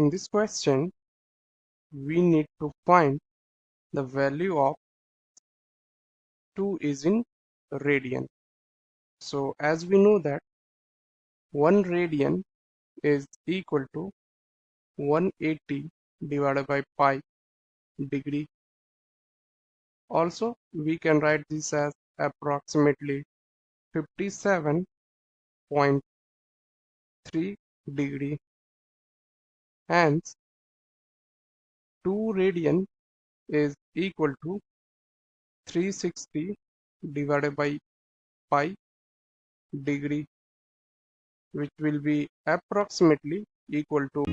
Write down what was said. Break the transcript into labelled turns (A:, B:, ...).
A: in this question, we need to find the value of 2 is in radian. So as we know that 1 radian is equal to 180 divided by pi degree. Also, we can write this as approximately 57.3 degree. Hence, 2 radian is equal to 360 divided by pi degree, which will be approximately equal to